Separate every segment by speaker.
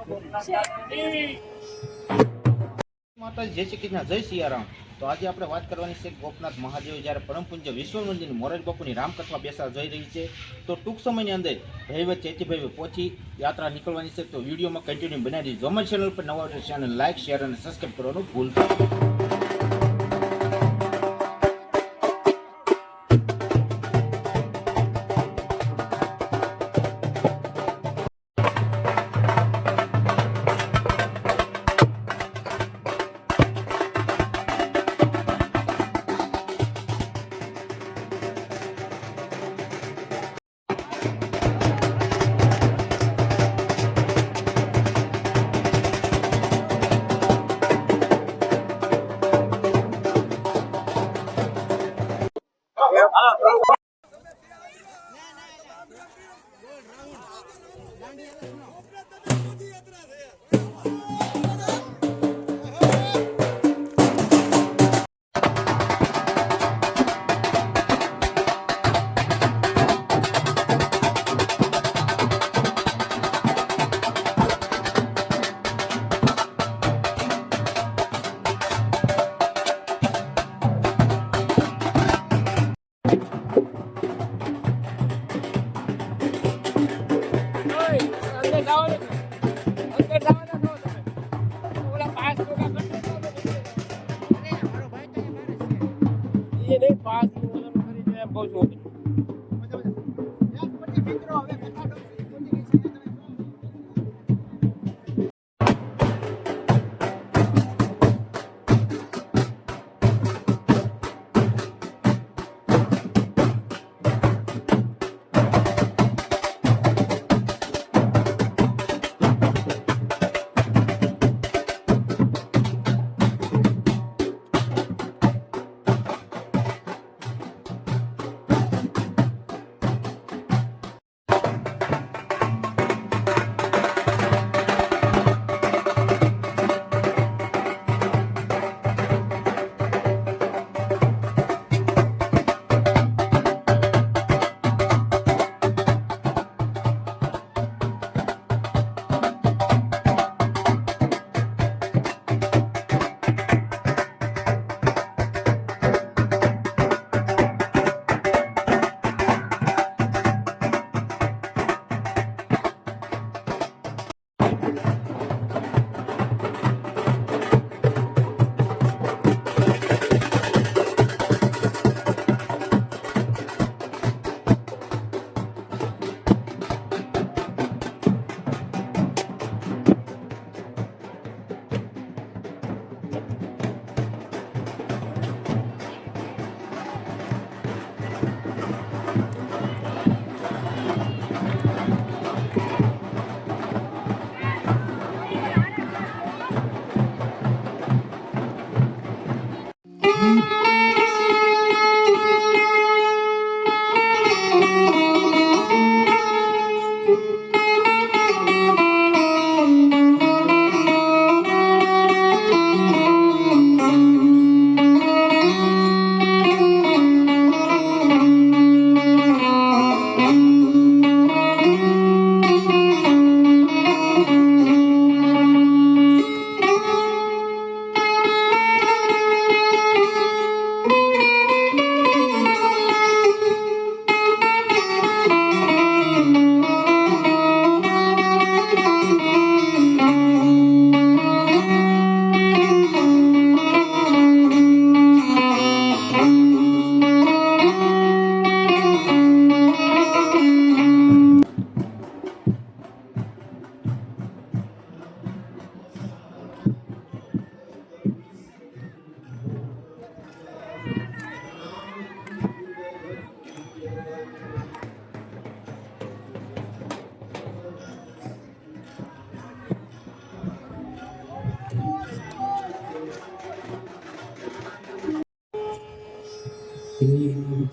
Speaker 1: માતા જય શ્રી કૃષ્ણ, જય સિયારામ। તો આજે આપણે વાત કરવાની છે ગોપનાથ મહાદેવ જ્યારે પરમ પૂજ્ય વિશ્વવંદની મોરારી બાપુની રામકથા બેસવા જઈ રહી છે, તો ટૂંક સમયની અંદર ભૈવત ચેતીભાઈ પહોંચી યાત્રા નીકળવાની છે। તો વિડીયોમાં કન્ટિન્યુ બનાવી દીધું। અમારી ચેનલ પર નવા ચેનલ લાઈક, શેર અને સબસ્ક્રાઈબ કરવાનું ભૂલતા નહીં।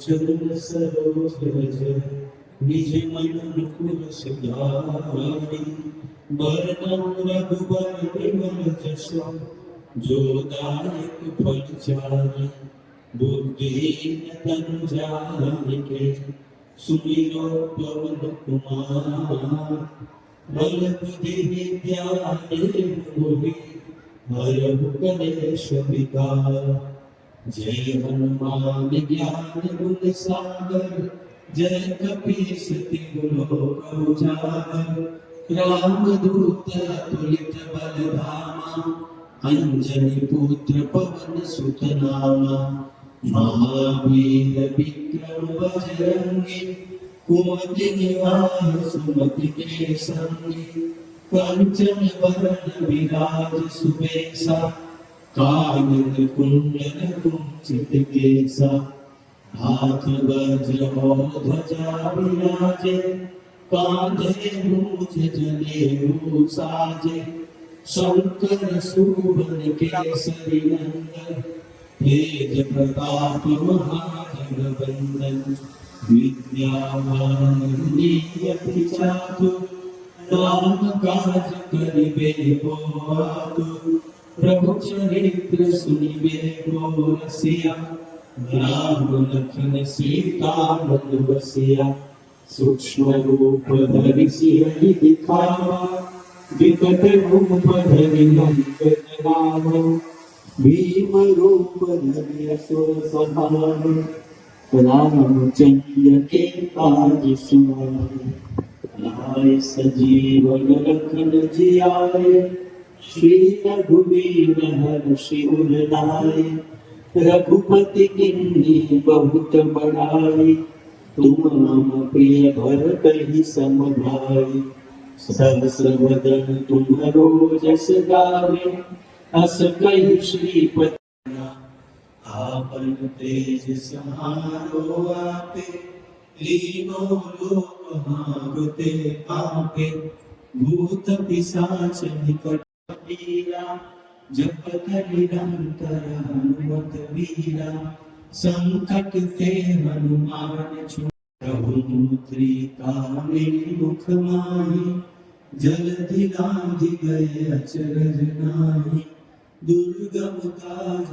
Speaker 2: चरण सरोज रज निज मन मुकुर सुधारि बरनउँ रघुबर विमल जसु जो दायक फल चारि बुद्धिहीन तनु जानिके सुमिरो पवन कुमार बल बुद्धि विद्या देव मोहि हरहु कलेश विकार जय हनुमान ज्ञान गुण सागर जय कपीस तिहु लोक उजागर रामदूत अतुलित बल धामा अंजनी पुत्र पवन सुत नामा महावीर विक्रम बजरंगी कुमति निवार सुमति के संगी कंचन वरण विराज सुबेसा कानन कुंडल कुंचित केसा हाथ वज्र और ध्वजा विराजे कांधे मूज जनेऊ साजे शंकर सुवन केसरी नंदन तेज प्रताप महाजगवंदन विद्यावान गुणीयति चातुर राम काज करिबे को आतुर प्रभु चरित्र सुनिबे को रसिया राम लखन सीता मन बसिया सूक्ष्म रूप धरि सियहि दिखावा विकट रूप धरि लंक जरावा भीम रूप धरि असुर संहार रामचंद्र के काज सुनाए लाए सजीवन लखन जियाए श्री रघुवीर हर्षि उर लाए रघुपति किन्हीं बहुत बड़ाई तुम मम प्रिय भरत ही सम भाई सहस्र वदन तुम्हरो जस गावे अस कहि श्रीपति आपन तेज समारो आपे तीनों लोक हांकते कांपे भूत पिशाच निकट पीरा जपत निरंतर हनुमत वीरा संकट ते हनुमान छुटहु मुद्रिका मेरी मुख माहि जलधि लांघि गए अचरज नाहि दुर्गम काज